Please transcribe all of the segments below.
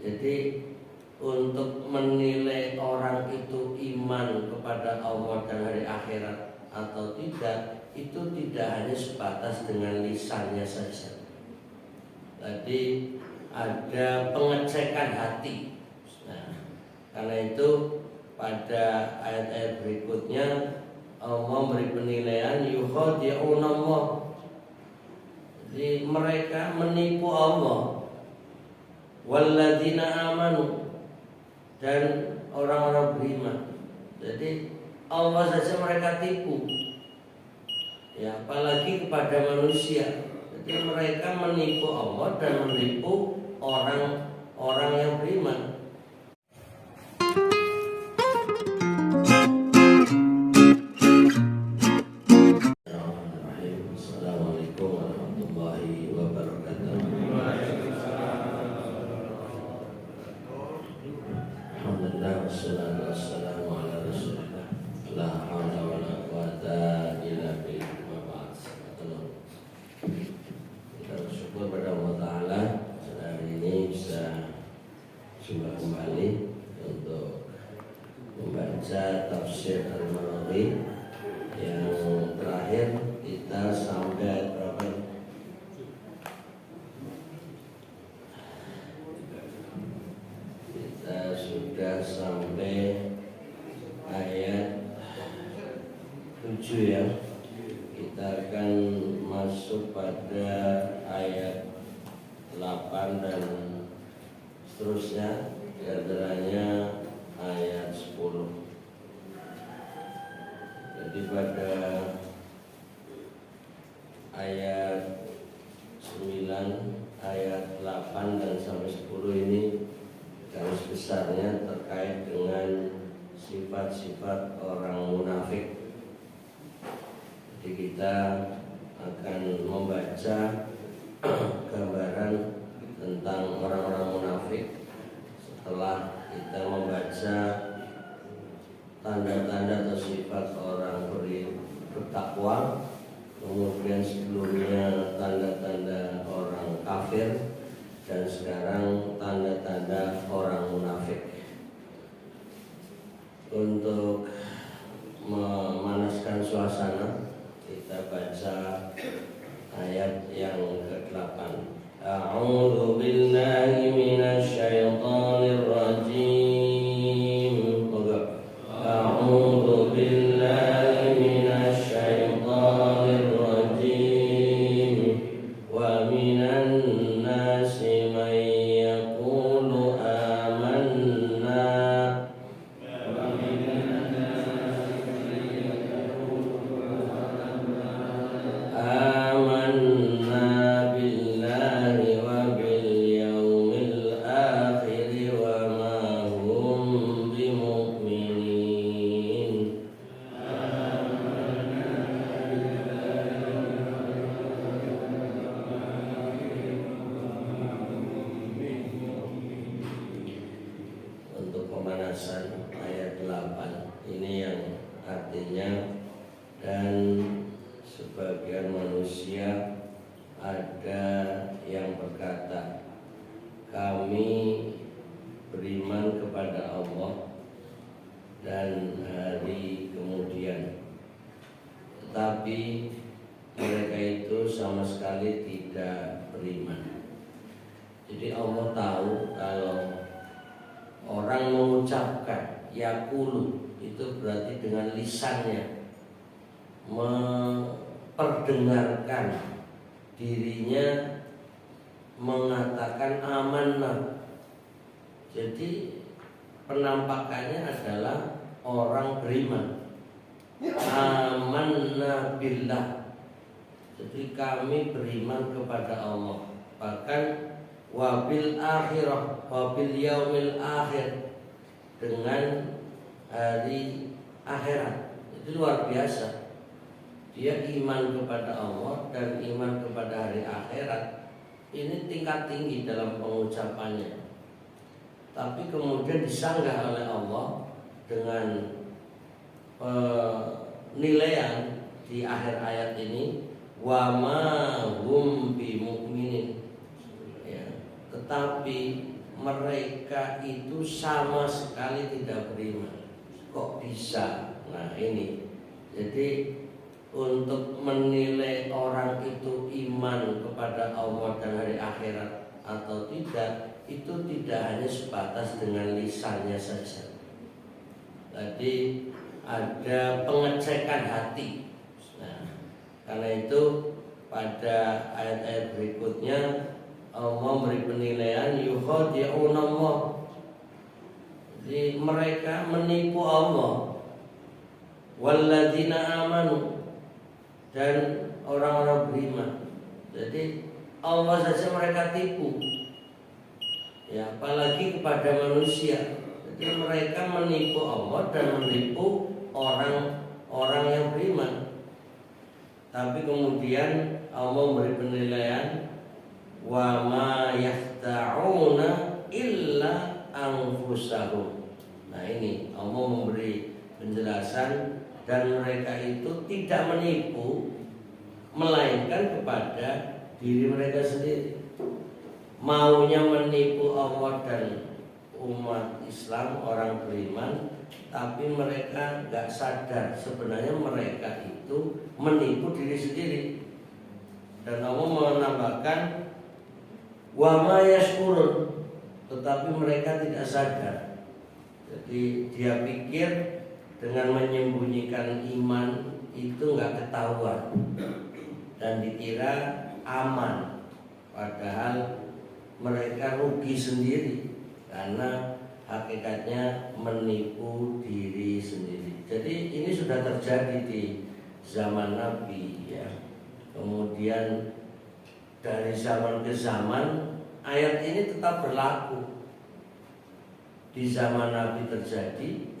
Jadi untuk menilai orang itu iman kepada Allah dan hari akhirat atau tidak, itu tidak hanya sebatas dengan lisannya saja. Tadi ada pengecekan hati. Nah, karena itu pada ayat-ayat berikutnya Allah memberi penilaian yukhadi'unallah. Jadi mereka menipu Allah. Walladzina amanu, dan orang-orang beriman. Jadi Allah saja mereka tipu. Ya, apalagi kepada manusia. Jadi mereka menipu Allah dan menipu orang-orang yang beriman. Assalamualaikum warahmatullahi wabarakatuh. Alhamdulillah wassalatu wassalamu ala rasulillah. La haula wala quwata illa billah. Kita bersyukur pada Allah Ta'ala hari ini bisa jumpa kembali untuk membaca tafsir Al-Maraghi yang terakhir kita sampai berapa? Kita sudah sampai ayat 7 ya. Kita akan masuk pada ayat 8 dan seterusnya, di antaranya ayat 10. Jadi pada ayat 9, ayat 8 dan sampai 10 ini garis besarnya terkait dengan sifat-sifat orang munafik. Jadi kita akan membaca gambaran tentang orang-orang munafik setelah kita membaca tanda-tanda atau sifat orang bertakwa, kemudian sebelumnya tanda-tanda orang kafir, dan sekarang tanda-tanda orang munafik. Untuk memanaskan suasana, kita baca ayat yang ke-8. A'udzu billahi minasy syaithanir rajim. A'udzu billahi minasy syaithanir rajim. Wa minan nasi man yaqulu amanna billahi wa bil yawmil akhir wa ma hum bimu'minin. Untuk pemanasan ayat 8 ini yang artinya, dan sebagian manusia ada yang berkata, kami beriman kepada Allah dan hari kemudian, tetapi mereka itu sama sekali tidak beriman. Jadi Allah tahu kalau orang mengucapkan yaqulu itu berarti dengan lisannya memperdengarkan dirinya mengatakan amanah. Jadi penampakannya adalah orang beriman. Amanna billah. Jadi kami beriman kepada Allah. Bahkan wabil akhirah, wabil yaumil akhir, dengan hari akhirat. Itu luar biasa. Dia iman kepada Allah dan iman kepada hari akhirat. Ini tingkat tinggi dalam pengucapannya. Tapi kemudian disanggah oleh Allah dengan penilaian di akhir ayat ini, wa ma hum bimu'minin. Ya, tetapi mereka itu sama sekali tidak beriman. Kok bisa? Nah ini, jadi untuk menilai orang itu iman kepada Allah dan hari akhirat atau tidak, itu tidak hanya sebatas dengan lisannya saja. Jadi ada pengecekan hati. Nah, karena itu pada ayat-ayat berikutnya Allah memberi penilaian yukhadi'una Allah. Jadi mereka menipu Allah. Walladzina amanu, dan orang-orang beriman. Jadi Allah saja mereka tipu. Ya, apalagi kepada manusia. Jadi mereka menipu Allah dan menipu orang-orang yang beriman. Tapi kemudian Allah memberi penilaian wa ma yahta'una illa anfusahum. Nah ini Allah memberi penjelasan, dan mereka itu tidak menipu melainkan kepada diri mereka sendiri. Maunya menipu Allah dan umat Islam, orang beriman, tapi mereka gak sadar sebenarnya mereka itu menipu diri sendiri. Dan Allah menambahkan wa ma yashkurun, tetapi mereka tidak sadar. Jadi dia pikir dengan menyembunyikan iman itu gak ketahuan dan dikira aman, padahal mereka rugi sendiri karena hakikatnya menipu diri sendiri. Jadi ini sudah terjadi di zaman Nabi ya. Kemudian dari zaman ke zaman ayat ini tetap berlaku. Di zaman Nabi terjadi,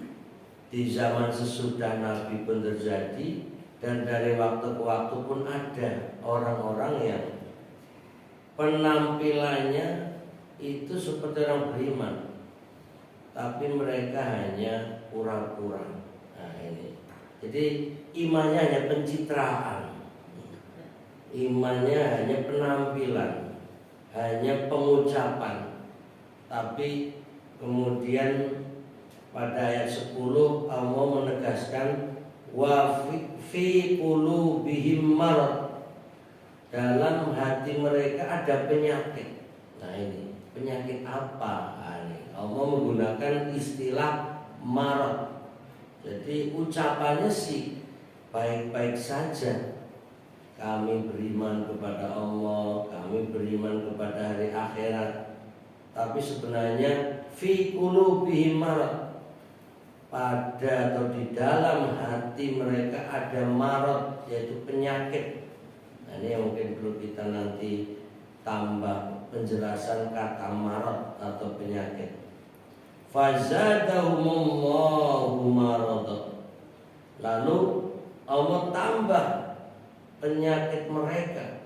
di zaman sesudah Nabi pun terjadi, dan dari waktu ke waktu pun ada orang-orang yang penampilannya itu seperti orang beriman, tapi mereka hanya pura-pura. Nah ini, jadi imannya hanya pencitraan, imannya hanya penampilan, hanya pengucapan. Tapi kemudian pada ayat 10 Allah menegaskan wa fi qulubihim marad, dalam hati mereka ada penyakit. Nah ini penyakit apa? Nah, ini Allah menggunakan istilah marad. Jadi ucapannya sih baik-baik saja. Kami beriman kepada Allah, kami beriman kepada hari akhirat. Tapi sebenarnya fi qulubihim marad, pada atau di dalam hati mereka ada marad, yaitu penyakit. Nah, ini yang mungkin perlu kita nanti tambah penjelasan kata marad atau penyakit. Fazadahumullahu marad, lalu Allah tambah penyakit mereka.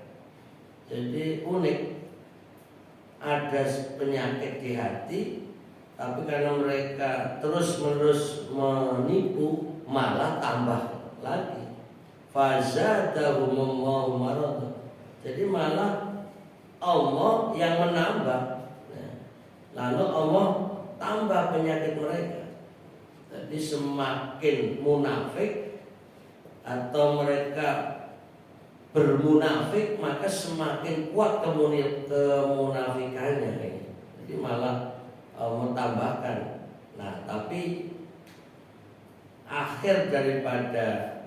Jadi unik, ada penyakit di hati, tapi karena mereka terus-menerus menipu, malah tambah lagi. Fazadahumullahu marad, jadi malah Allah yang menambah. Lalu Allah tambah penyakit mereka. Jadi semakin munafik atau mereka bermunafik, maka semakin kuat kemunafikannya. Jadi malah mentambahkan. Nah, tapi akhir daripada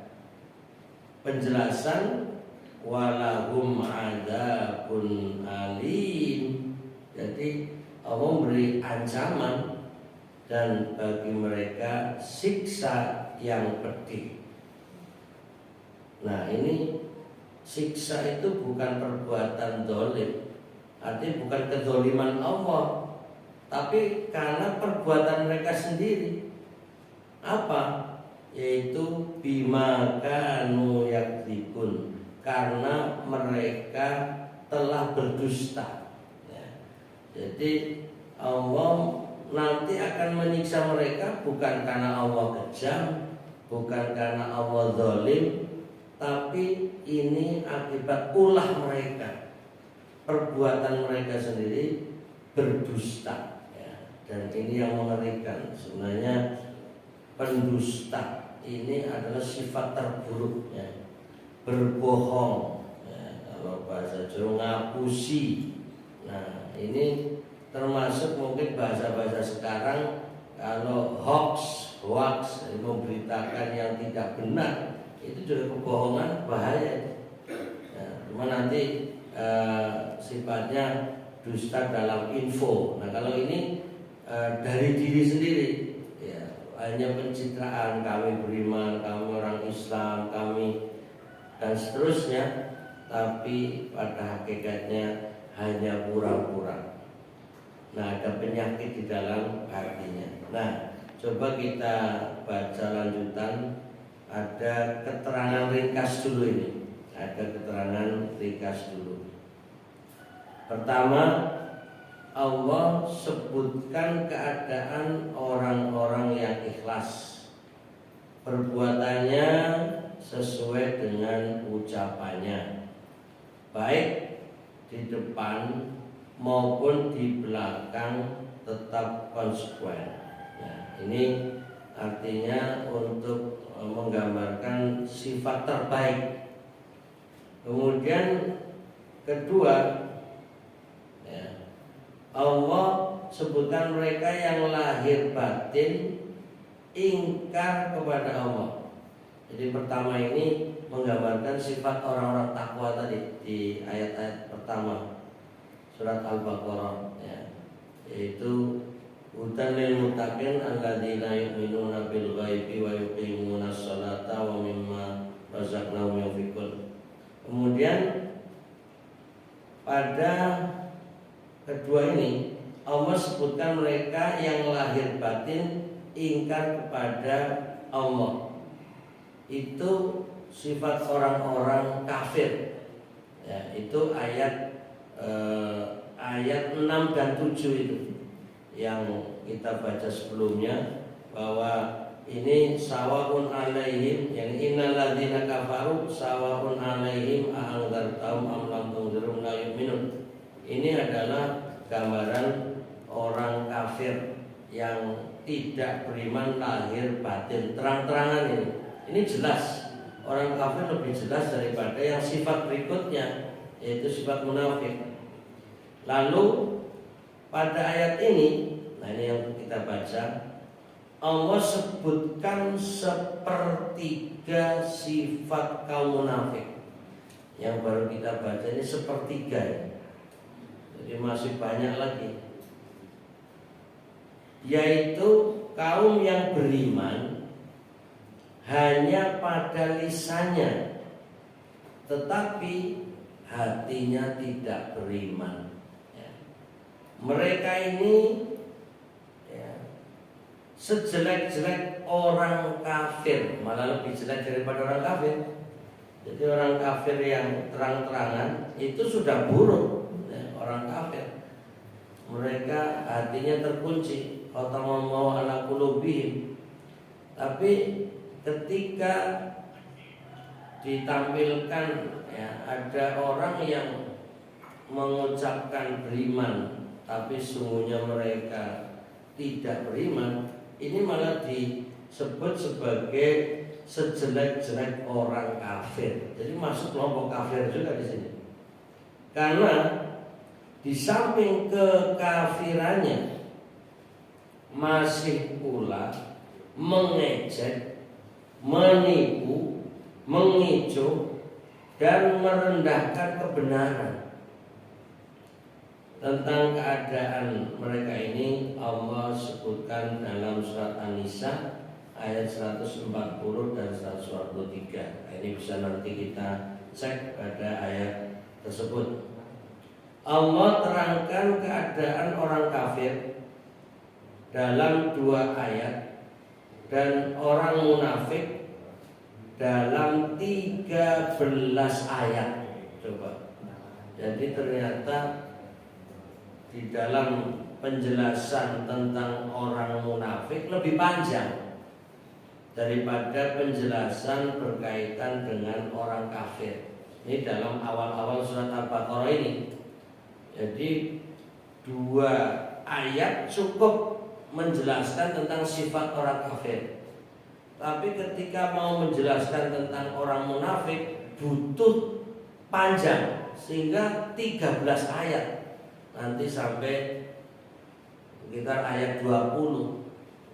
penjelasan walahum adzabun alim, jadi Allah memberi ancaman dan bagi mereka siksa yang pedih. Nah ini siksa itu bukan perbuatan dolim, artinya bukan kezoliman Allah, tapi karena perbuatan mereka sendiri. Apa? Yaitu bima kanu yakdzibun, karena mereka telah berdusta. Jadi Allah nanti akan menyiksa mereka bukan karena Allah kejam, bukan karena Allah zalim, tapi ini akibat ulah mereka, perbuatan mereka sendiri berdusta ya. Dan ini yang mengerikan. Sebenarnya pendusta ini adalah sifat terburuk ya. Berbohong ya, kalau bahasa Jawa ngapusi. Nah ini termasuk mungkin bahasa-bahasa sekarang. Kalau hoax memberitakan yang tidak benar, itu juga kebohongan, bahaya. Ya, cuma nanti sifatnya dusta dalam info. Nah kalau ini dari diri sendiri, ya, hanya pencitraan, kami beriman, kami orang Islam, kami dan seterusnya, tapi pada hakikatnya hanya pura-pura. Nah ada penyakit di dalam hatinya. Nah coba kita baca lanjutan. Ada keterangan ringkas dulu ini. Ada keterangan ringkas dulu. Pertama, Allah sebutkan keadaan orang-orang yang ikhlas, perbuatannya sesuai dengan ucapannya, baik di depan maupun di belakang tetap konsekuen. Nah, ini artinya untuk menggambarkan sifat terbaik. Kemudian kedua, ya, Allah sebutkan mereka yang lahir batin ingkar kepada Allah. Jadi pertama ini menggambarkan sifat orang-orang takwa tadi di ayat-ayat pertama surat Al-Baqarah ya, yaitu hudan lil muttaqin alladzina yu'minuna bil ghaibi wa yuqimunas sholata wa mimma razaqnahum yunfiqun. Kemudian pada kedua ini Allah sebutkan mereka yang lahir batin ingkar kepada Allah. Itu sifat orang-orang kafir. Ya, itu ayat 6 dan 7 itu yang kita baca sebelumnya, bahwa ini sawaun alaihim, yang innal ladzina kafaru sawaun alaihim a'anzartahum am lam tunzirum la yu'minun. Ini adalah gambaran orang kafir yang tidak beriman lahir batin, terang-terangan ini. Ini jelas, orang kafir lebih jelas daripada yang sifat berikutnya, yaitu sifat munafik. Lalu pada ayat ini, nah ini yang kita baca, Allah sebutkan sepertiga sifat kaum munafik. Yang baru kita baca ini sepertiga ya. Jadi masih banyak lagi, yaitu kaum yang beriman hanya pada lisannya, tetapi hatinya tidak beriman. Mereka ini ya, sejelek-jelek orang kafir, malah lebih jelek daripada orang kafir. Jadi orang kafir yang terang-terangan itu sudah buruk ya, orang kafir. Mereka hatinya terkunci, khatamallahu ala qulubihim. Tapi ketika ditampilkan ya, ada orang yang mengucapkan beriman tapi sungguhnya mereka tidak beriman, ini malah disebut sebagai sejelek-jelek orang kafir. Jadi masuk kelompok kafir juga di sini. Karena di samping kekafirannya masih pula mengejek, menipu, mengicu dan merendahkan kebenaran. Tentang keadaan mereka ini Allah sebutkan dalam surat An-Nisa ayat 140 dan 143. Ini bisa nanti kita cek pada ayat tersebut. Allah terangkan keadaan orang kafir dalam 2 ayat dan orang munafik dalam 13 ayat. Coba. Jadi ternyata di dalam penjelasan tentang orang munafik lebih panjang daripada penjelasan berkaitan dengan orang kafir. Ini dalam awal-awal surat Al-Baqarah ini. Jadi 2 ayat cukup menjelaskan tentang sifat orang kafir. Tapi ketika mau menjelaskan tentang orang munafik butuh panjang, sehingga 13 ayat, nanti sampai sekitar ayat 20.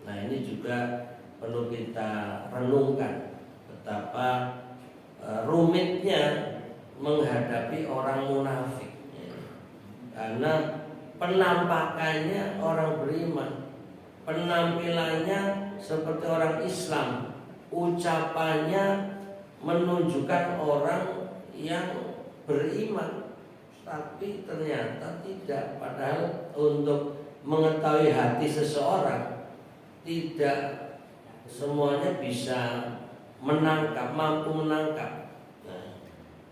Nah, ini juga perlu kita renungkan betapa rumitnya menghadapi orang munafik. Karena penampakannya orang beriman, penampilannya seperti orang Islam, ucapannya menunjukkan orang yang beriman, tapi ternyata tidak. Padahal untuk mengetahui hati seseorang tidak semuanya bisa menangkap, mampu menangkap. Nah,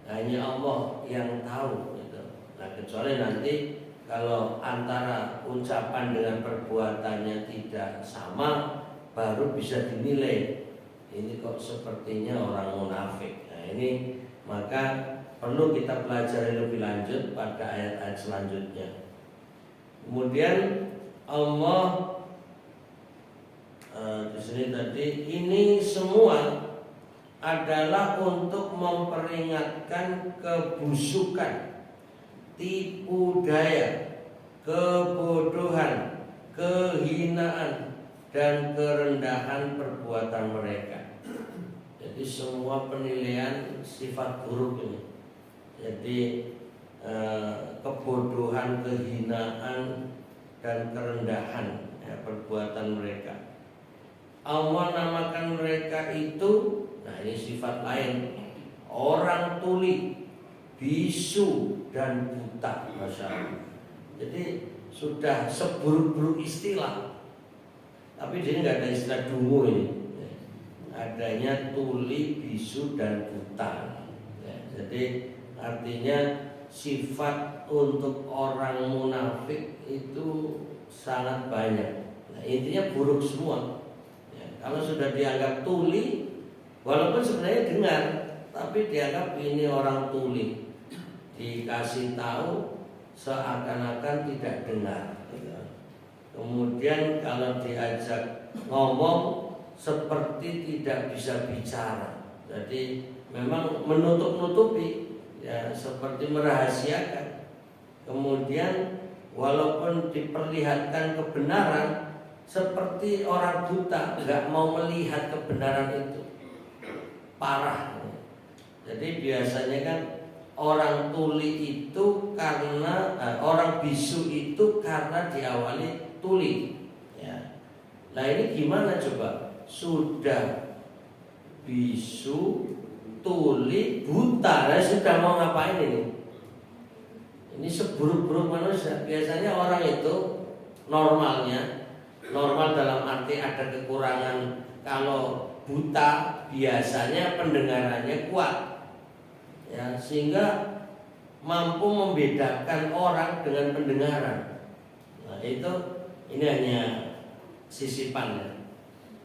hanya Allah yang tahu gitu. Nah, kecuali nanti kalau antara ucapan dengan perbuatannya tidak sama, baru bisa dinilai ini kok sepertinya orang munafik. Nah, ini maka perlu kita pelajari lebih lanjut pada ayat-ayat selanjutnya. Kemudian Allah di sini tadi, ini semua adalah untuk memperingatkan kebusukan, tipu daya, kebodohan, kehinaan, dan kerendahan perbuatan mereka. Jadi semua penilaian sifat buruk ini. Jadi kebodohan, kehinaan, dan kerendahan perbuatan mereka. Allah namakan mereka itu, nah ini sifat lain, orang tuli, bisu, dan buta. Masya Allah. Jadi sudah seburuk-buruk istilah. Tapi di sini nggak ada istilah dungu ini. Adanya tuli, bisu, dan buta. Jadi artinya sifat untuk orang munafik itu sangat banyak. Nah, intinya buruk semua. Kalau sudah dianggap tuli, walaupun sebenarnya dengar, tapi dianggap ini orang tuli, dikasih tahu seakan-akan tidak dengar. Kemudian kalau diajak ngomong seperti tidak bisa bicara. Jadi memang menutup-nutupi, ya, seperti merahasiakan. Kemudian walaupun diperlihatkan kebenaran, seperti orang buta, nggak mau melihat kebenaran itu. Parah. Jadi biasanya kan orang tuli itu karena orang bisu itu karena diawali tuli. Ya. Nah, ini gimana coba? Sudah bisu, tuli, buta, nah, sudah mau ngapain ini? Ini seburuk-buruk manusia. Biasanya orang itu normal dalam arti ada kekurangan. Kalau buta biasanya pendengarannya kuat, ya, sehingga mampu membedakan orang dengan pendengaran. Nah, ini hanya sisipan,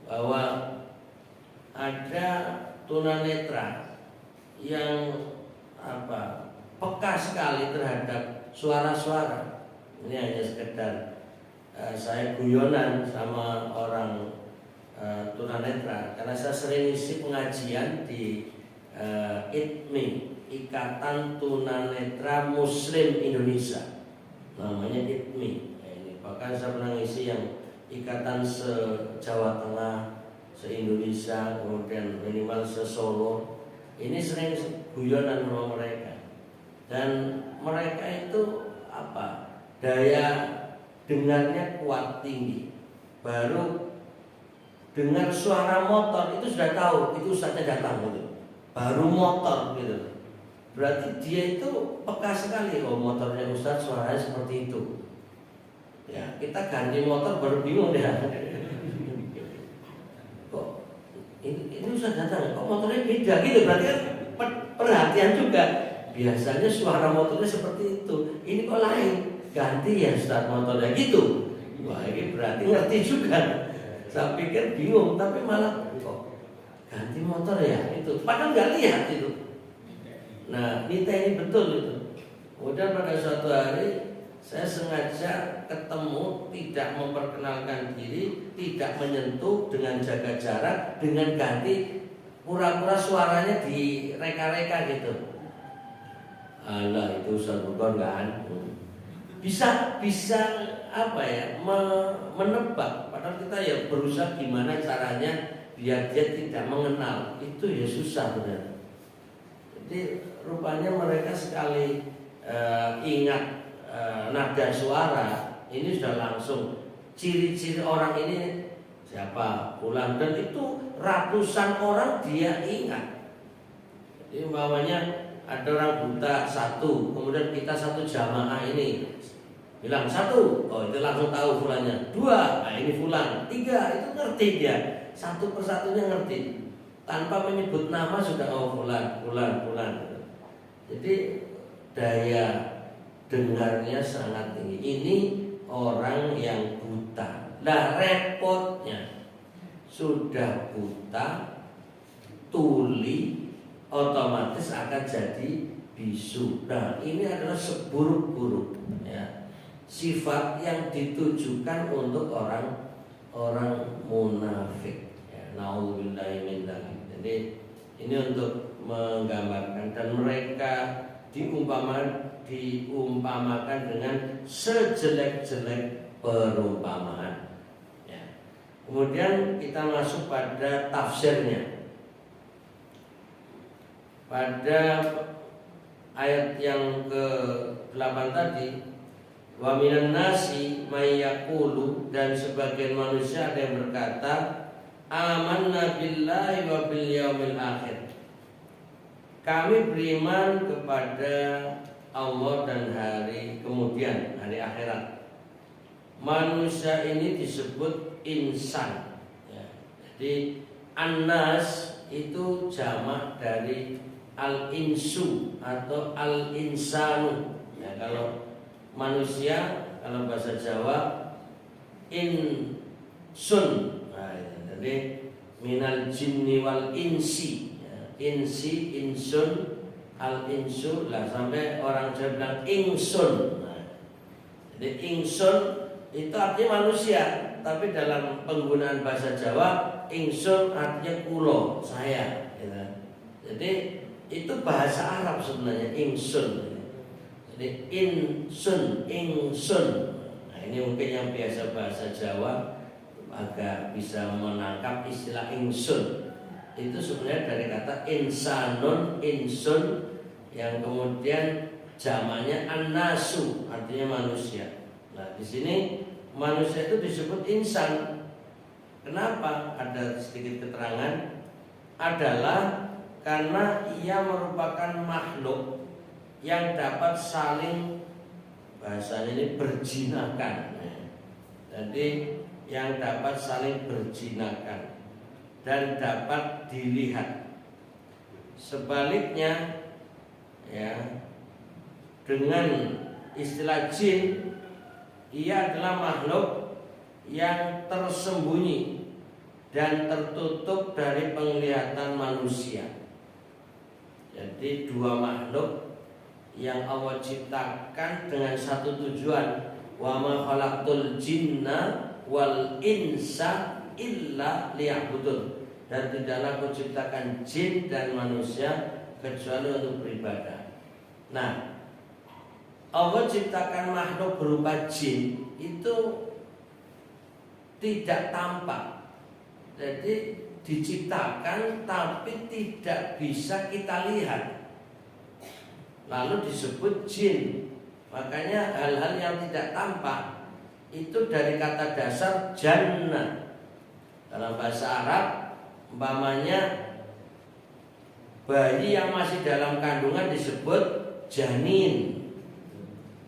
bahwa ada tunanetra yang peka sekali terhadap suara-suara. Ini hanya sekedar saya guyonan sama orang tunanetra, karena saya sering isi pengajian di ITMI, Ikatan Tunanetra Muslim Indonesia, namanya ITMI. Ini bahkan saya pernah isi yang ikatan se-Jawa Tengah, se-Indonesia, kemudian minimal se-Solo. Ini sering guyonan sama mereka, dan mereka itu daya dengarnya kuat tinggi. Baru dengar suara motor itu sudah tahu itu ustadznya datang gitu. Baru motor gitu. Berarti dia itu peka sekali, oh motornya ustadz suaranya seperti itu. Ya, kita ganti motor baru bingung deh. Kok ini ustadz datang, kok motornya beda gitu. Berarti kan perhatian juga. Biasanya suara motornya seperti itu. Ini kok lain. Ganti ya start motornya gitu. Wah, ini berarti ngerti juga. Saya pikir bingung, tapi malah kok ganti motor ya itu. Padahal nggak lihat itu. Nah, kita ini betul itu. Kemudian pada suatu hari Saya sengaja ketemu, tidak memperkenalkan diri, tidak menyentuh, dengan jaga jarak, dengan ganti pura-pura suaranya direka-reka gitu. Alah, itu Ustaz Bukan kan? Bisa apa ya, menebak. Padahal kita ya berusaha gimana caranya biar dia tidak mengenal. Itu ya susah benar. Jadi rupanya mereka sekali ingat nada suara ini sudah langsung ciri-ciri orang ini siapa, Fulan, dan itu ratusan orang dia ingat. Jadi umpamanya ada orang buta satu, kemudian kita satu jamaah ini bilang satu, oh itu langsung tahu Fulannya. Dua, nah ini Fulan. Tiga, itu ngerti dia, satu persatunya ngerti, tanpa menyebut nama sudah oh Fulan. Jadi daya dengarnya sangat tinggi. Ini orang yang buta. Nah repotnya sudah buta, tuli, otomatis akan jadi bisu. Nah ini adalah seburuk-buruk ya, sifat yang ditujukan untuk orang munafik. Ya, naudzubillahi min dzalik. Jadi ini untuk menggambarkan, dan mereka diumpamakan dengan sejelek-jelek perumpamaan. Ya. Kemudian kita masuk pada tafsirnya. Pada ayat yang ke-8 tadi, wa minan nasi may yaqulu, dan sebagian manusia ada yang berkata amanna billahi wa bil yaumil akhir, kami beriman kepada Allah dan hari kemudian, hari akhirat. Manusia ini disebut insan ya. Jadi annas itu jamak dari al-insu atau al-insanu ya. Kalau manusia, kalau bahasa Jawa insun, nah, jadi minal jinni wal insi ya. Insi, insun, al-insu lah, sampai orang Jawa bilang ingsun. Nah, jadi ingsun itu artinya manusia, tapi dalam penggunaan bahasa Jawa ingsun artinya kulo, saya gitu. Jadi itu bahasa Arab sebenarnya ingsun. Jadi ingsun. Nah ini mungkin yang biasa bahasa Jawa agak bisa menangkap istilah ingsun. Itu sebenarnya dari kata insanun, insun, yang kemudian jamaknya an-nasu, artinya manusia. Nah di sini manusia itu disebut insan. Kenapa? Ada sedikit keterangan. Adalah karena ia merupakan makhluk yang dapat saling, bahasanya ini, berjinakan. Jadi yang dapat saling berjinakan dan dapat dilihat. Sebaliknya ya, dengan istilah jin, ia adalah makhluk yang tersembunyi dan tertutup dari penglihatan manusia. Jadi dua makhluk yang Allah ciptakan dengan satu tujuan, wa ma khalaqtul jinna wal insa illa liya'budun, dan tidaklah aku ciptakan jin dan manusia kecuali untuk beribadah. Nah, Allah ciptakan makhluk berupa jin itu tidak tampak. Jadi diciptakan tapi tidak bisa kita lihat, lalu disebut jin. Makanya hal-hal yang tidak tampak itu dari kata dasar jannah. Dalam bahasa Arab umpamanya bayi yang masih dalam kandungan disebut janin.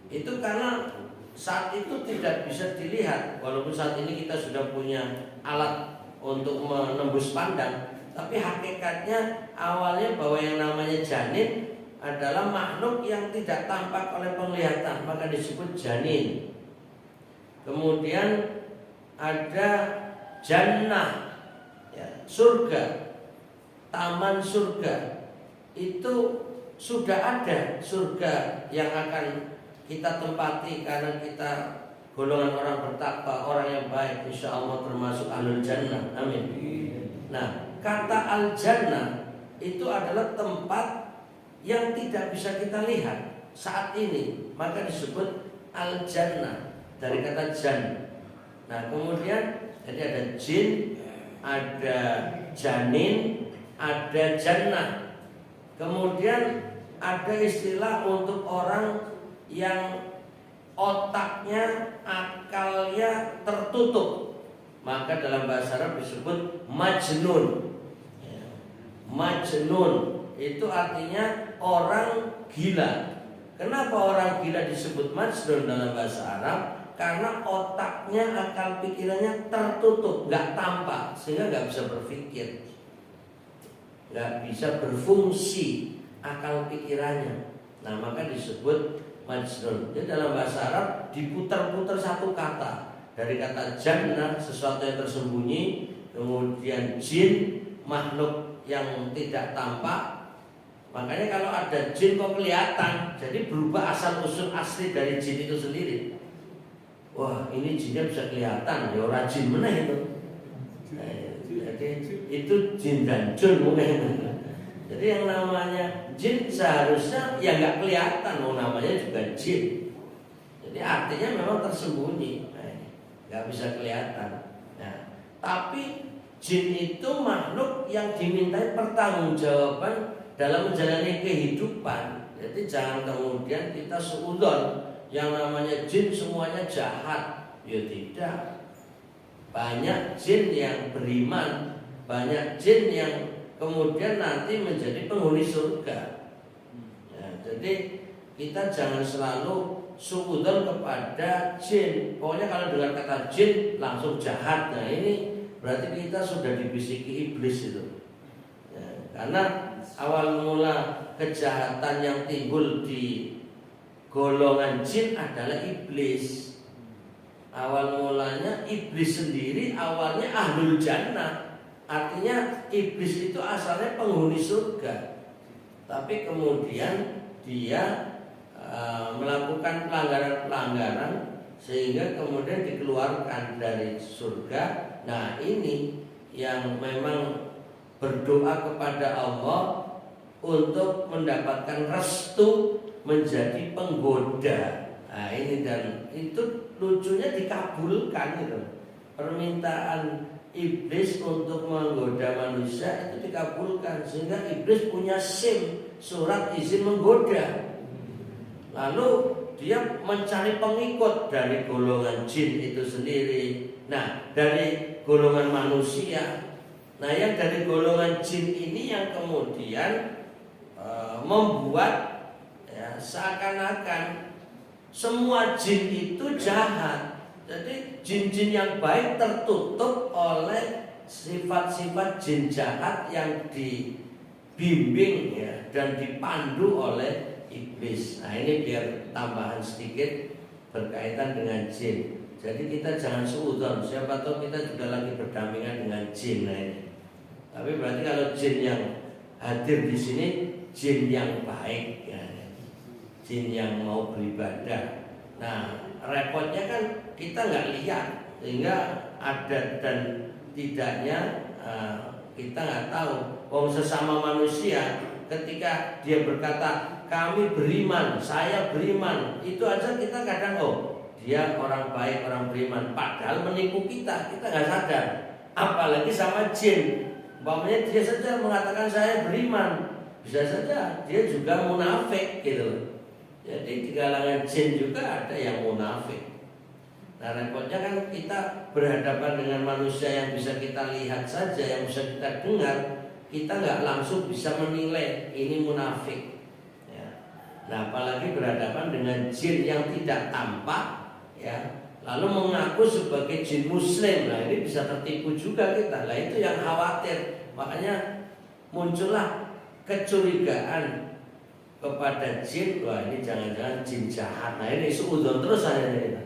Itu karena saat itu tidak bisa dilihat. Walaupun saat ini kita sudah punya alat untuk menembus pandang, tapi hakikatnya awalnya bahwa yang namanya janin adalah makhluk yang tidak tampak oleh penglihatan, maka disebut janin. Kemudian ada jannah ya, surga, taman surga. Itu sudah ada surga yang akan kita tempati karena kita golongan orang bertakwa, orang yang baik, insya Allah termasuk ahlul jannah. Amin. Nah, kata al-jannah itu adalah tempat yang tidak bisa kita lihat saat ini, maka disebut al-jannah dari kata jan. Nah, kemudian jadi ada jin, ada janin, ada jannah. Kemudian ada istilah untuk orang yang otaknya, akalnya tertutup, maka dalam bahasa Arab disebut majnun. Majnun itu artinya orang gila. Kenapa orang gila disebut majnun dalam bahasa Arab? Karena otaknya, akal pikirannya tertutup, nggak tampak, sehingga nggak bisa berpikir, nggak bisa berfungsi akal pikirannya. Nah, maka disebut majnun. Jadi dalam bahasa Arab diputar-putar satu kata, dari kata jannah, sesuatu yang tersembunyi, kemudian jin, makhluk yang tidak tampak. Makanya kalau ada jin kok kelihatan, jadi berubah asal usul asli dari jin itu sendiri. Wah, ini jinnya bisa kelihatan, ya orang jin mana itu? Jadi itu jin dan jun mungkin. Jadi yang namanya jin seharusnya ya nggak kelihatan, namanya juga jin. Jadi artinya memang tersembunyi, nggak bisa kelihatan. Nah, tapi jin itu makhluk yang dimintai pertanggungjawaban dalam menjalani kehidupan. Jadi jangan kemudian kita suudzon yang namanya jin semuanya jahat. Ya tidak. Banyak jin yang beriman, banyak jin yang kemudian nanti menjadi penghuni surga. Ya, jadi kita jangan selalu suudzon kepada jin. Pokoknya kalau dengar kata jin langsung jahat. Nah, ini berarti kita sudah dibisiki iblis itu. Ya, karena awal mula kejahatan yang timbul di golongan jin adalah iblis. Awal mulanya iblis sendiri awalnya ahlul jannah. Artinya iblis itu asalnya penghuni surga. Tapi kemudian dia melakukan pelanggaran-pelanggaran sehingga kemudian dikeluarkan dari surga. Nah, ini yang memang berdoa kepada Allah untuk mendapatkan restu menjadi penggoda. Nah, ini dan itu lucunya dikabulkan itu. Permintaan iblis untuk menggoda manusia itu dikabulkan sehingga iblis punya SIM, surat izin menggoda. Lalu dia mencari pengikut dari golongan jin itu sendiri. Nah, dari golongan manusia. Nah, yang dari golongan jin ini yang kemudian membuat seakan-akan semua jin itu jahat. Jadi jin-jin yang baik tertutup oleh sifat-sifat jin jahat yang dibimbing dan dipandu oleh iblis. Nah, ini biar tambahan sedikit berkaitan dengan jin. Jadi kita jangan suudzon, siapa tahu kita juga lagi berdampingan dengan jin. Nah, ini. Tapi berarti kalau jin yang hadir di sini jin yang baik, jin yang mau beribadah. Nah, repotnya kan kita nggak lihat, sehingga ada dan tidaknya kita nggak tahu. Wong sesama manusia ketika dia berkata kami beriman, saya beriman, itu aja kita kadang dia orang baik, orang beriman, padahal menipu kita nggak sadar. Apalagi sama jin, umpamanya dia saja mengatakan saya beriman, bisa saja dia juga munafik gitu. Jadi di kalangan jin juga ada yang munafik. Nah, repotnya kan kita berhadapan dengan manusia yang bisa kita lihat saja, yang bisa kita dengar, kita nggak langsung bisa menilai ini munafik. Nah, apalagi berhadapan dengan jin yang tidak tampak, lalu mengaku sebagai jin muslim. Nah, ini bisa tertipu juga kita. Nah, itu yang khawatir. Makanya muncullah kecurigaan kepada jin. Wah, ini jangan-jangan jin jahat. Nah, ini suudzon terus saja kita.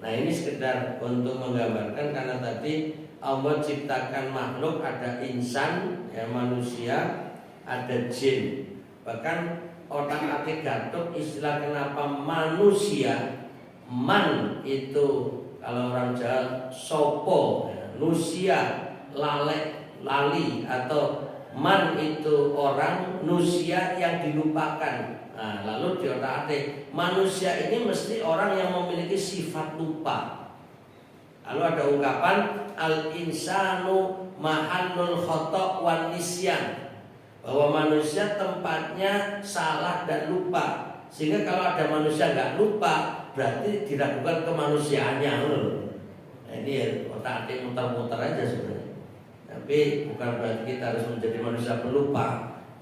Nah, ini sekedar untuk menggambarkan, karena tadi Allah ciptakan makhluk, ada insan, manusia, ada jin. Bahkan otak-atik gatuk istilah kenapa manusia. Man itu kalau orang Jawa sopo, ya, nusia, lali, atau man itu orang, nusia yang dilupakan. Nah, lalu di otak-atik manusia ini mesti orang yang memiliki sifat lupa. Lalu ada ungkapan al-insanu mahallul khata' wan nisyan, bahwa manusia tempatnya salah dan lupa. Sehingga kalau ada manusia nggak lupa, berarti diragukan kemanusiaannya. Nah, ini otak-atik muter-muter aja sebenarnya. Tapi bukan berarti kita harus menjadi manusia pelupa.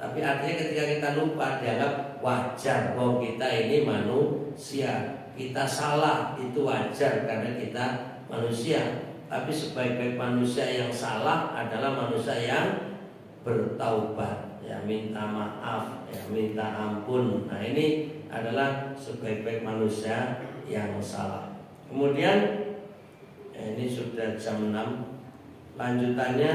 Tapi artinya ketika kita lupa dianggap wajar. Bahwa kita ini manusia, kita salah itu wajar karena kita manusia. Tapi sebaik-baik manusia yang salah adalah manusia yang bertaubat, ya, minta maaf, ya, minta ampun. Nah, ini adalah sebaik-baik manusia yang salah. Kemudian ini sudah jam 6. Lanjutannya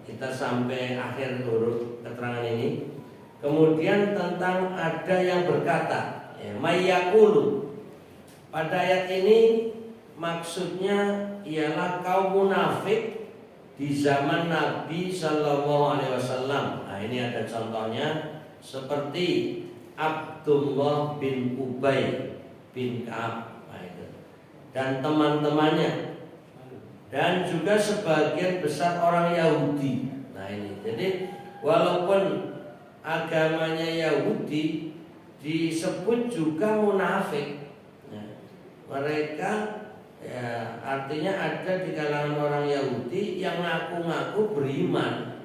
kita sampai akhir huruf keterangan ini. Kemudian tentang ada yang berkata, ya, mayyaqulu. Pada ayat ini maksudnya ialah kaum munafik di zaman Nabi Sallallahu Alaihi Wasallam. Nah, ini ada contohnya seperti Abdullah bin Ubay bin Ka'ab, dan teman-temannya, dan juga sebagian besar orang Yahudi. Nah, ini jadi walaupun agamanya Yahudi disebut juga munafik. Nah, mereka, ya, artinya ada di kalangan orang Yahudi yang ngaku-ngaku beriman,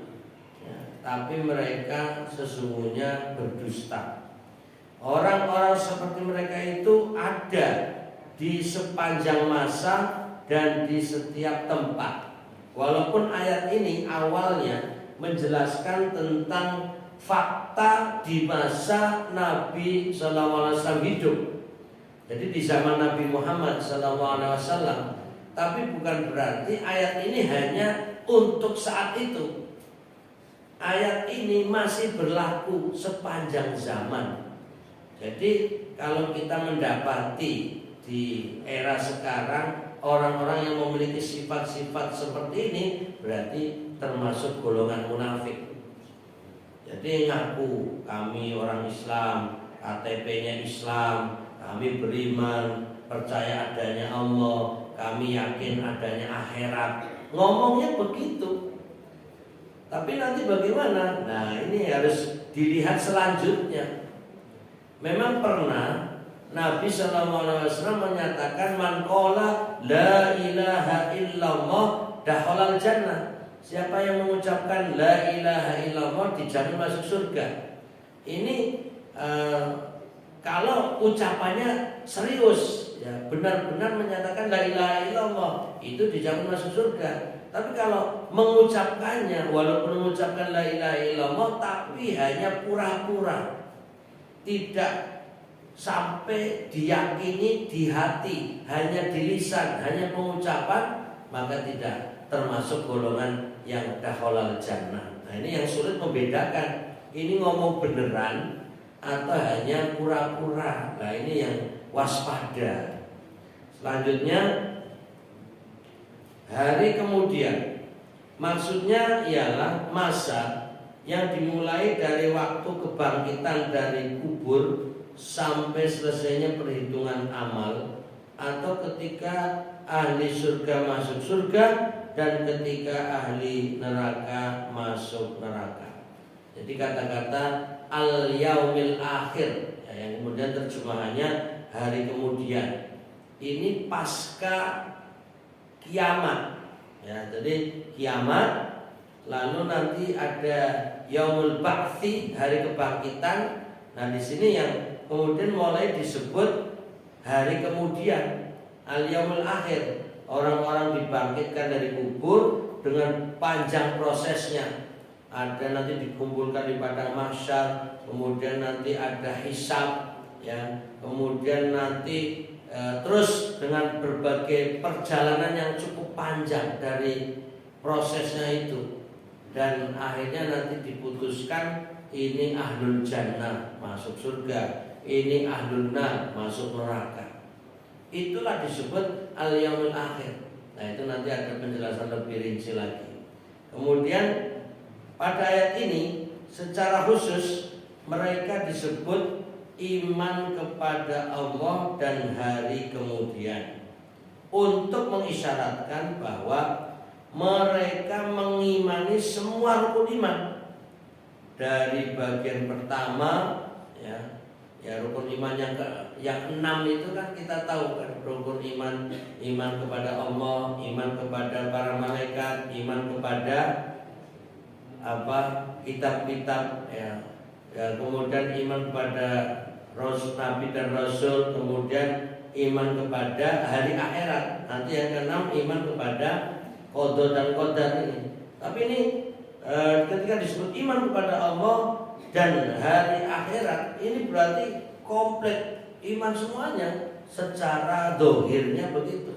ya, tapi mereka sesungguhnya berdusta. Orang-orang seperti mereka itu ada di sepanjang masa dan di setiap tempat. Walaupun ayat ini awalnya menjelaskan tentang fakta di masa Nabi SAW hidup. Jadi di zaman Nabi Muhammad SAW. Tapi bukan berarti ayat ini hanya untuk saat itu. Ayat ini masih berlaku sepanjang zaman. Jadi kalau kita mendapati di era sekarang orang-orang yang memiliki sifat-sifat seperti ini, berarti termasuk golongan munafik. Jadi ngaku kami orang Islam, KTP-nya Islam, kami beriman, percaya adanya Allah, kami yakin adanya akhirat. Ngomongnya begitu. Tapi nanti bagaimana? Nah, ini harus dilihat selanjutnya. Memang pernah Nabi SAW menyatakan man qala la ilaha illallah dakhalal jannah. Siapa yang mengucapkan la ilaha illallah dijamin masuk surga. Ini kalau ucapannya serius, ya, benar-benar menyatakan la ilaha illallah, itu dijamin masuk surga. Tapi kalau mengucapkannya, walaupun mengucapkan la ilaha illallah, tapi hanya pura-pura, tidak sampai diyakini di hati, hanya di lisan, hanya pengucapan, maka tidak termasuk golongan yang dakhalal jannah. Nah, ini yang sulit membedakan, ini ngomong beneran atau hanya pura-pura. Nah, ini yang waspada. Selanjutnya hari kemudian, maksudnya ialah masa yang dimulai dari waktu kebangkitan dari kubur sampai selesainya perhitungan amal, atau ketika ahli surga masuk surga dan ketika ahli neraka masuk neraka. Jadi kata-kata al-yaumil akhir, ya, yang kemudian terjemahannya hari kemudian, ini pasca kiamat, ya. Jadi kiamat, lalu nanti ada yaumul ba'tsi, hari kebangkitan. Nah, di sini yang kemudian mulai disebut hari kemudian, al-yaumul akhir. Orang-orang dibangkitkan dari kubur dengan panjang prosesnya. Ada nanti dikumpulkan di padang mahsyar, kemudian nanti ada hisab, ya. Kemudian nanti terus dengan berbagai perjalanan yang cukup panjang dari prosesnya itu. Dan akhirnya nanti diputuskan ini ahlul jannah masuk surga, ini ahlul nar masuk neraka. Itulah disebut al-yaumil akhir. Nah itu nanti ada penjelasan lebih rinci lagi. Kemudian pada ayat ini secara khusus mereka disebut iman kepada Allah dan hari kemudian, untuk mengisyaratkan bahwa mereka mengimani semua rukun iman. Dari bagian pertama ya rukun iman yang 6 itu kan kita tahu kan, rukun iman kepada Allah, iman kepada para malaikat, iman kepada kitab-kitab ya, kemudian iman kepada Nabi dan Rasul, kemudian iman kepada hari akhirat. Nanti yang keenam iman kepada qada dan qadar ini. Tapi ini ketika disebut iman kepada Allah dan hari akhirat, ini berarti komplit iman semuanya secara dohirnya begitu.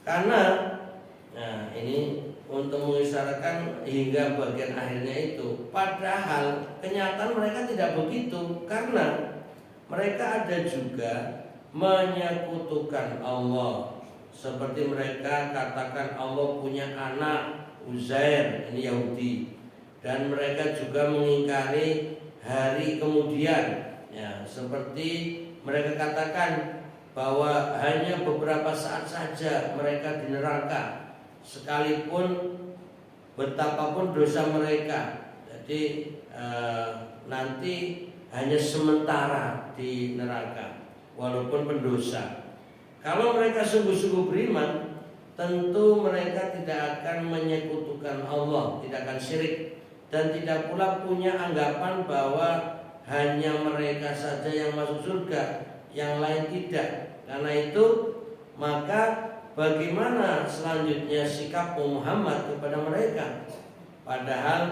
Karena ini untuk mengisyaratkan hingga bagian akhirnya itu. Padahal kenyataan mereka tidak begitu, karena mereka ada juga menyekutukan Allah. Seperti mereka katakan Allah punya anak, Uzair, ini Yahudi. Dan mereka juga mengingkari hari kemudian. Ya, seperti mereka katakan bahwa hanya beberapa saat saja mereka di neraka, sekalipun betapapun dosa mereka. Jadi nanti hanya sementara di neraka walaupun pendosa. Kalau mereka sungguh-sungguh beriman, tentu mereka tidak akan menyekutukan Allah, tidak akan syirik, dan tidak pula punya anggapan bahwa hanya mereka saja yang masuk surga, yang lain tidak. Karena itu maka bagaimana selanjutnya sikap Muhammad kepada mereka? Padahal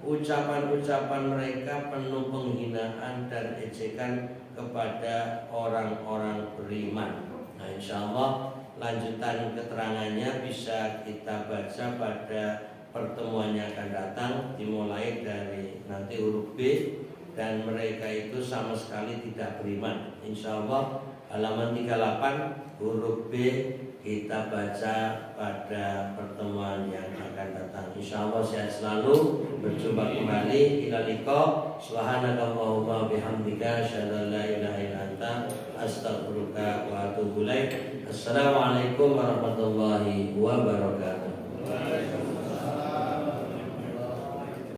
ucapan-ucapan mereka penuh penghinaan dan ejekan kepada orang-orang beriman. Nah, insya Allah lanjutan keterangannya bisa kita baca pada pertemuan yang akan datang, dimulai dari nanti huruf B, dan mereka itu sama sekali tidak beriman. Insya Allah halaman 38 huruf B kita baca pada pertemuan yang akan datang. Insya Allah sehat selalu, berjumpa kembali. Ila liqa, subhanakallahumma bihamdika, asyhadu an la ilaha illa anta, astaghfiruka wa atubu ilaik. Assalamualaikum warahmatullahi wabarakatuh.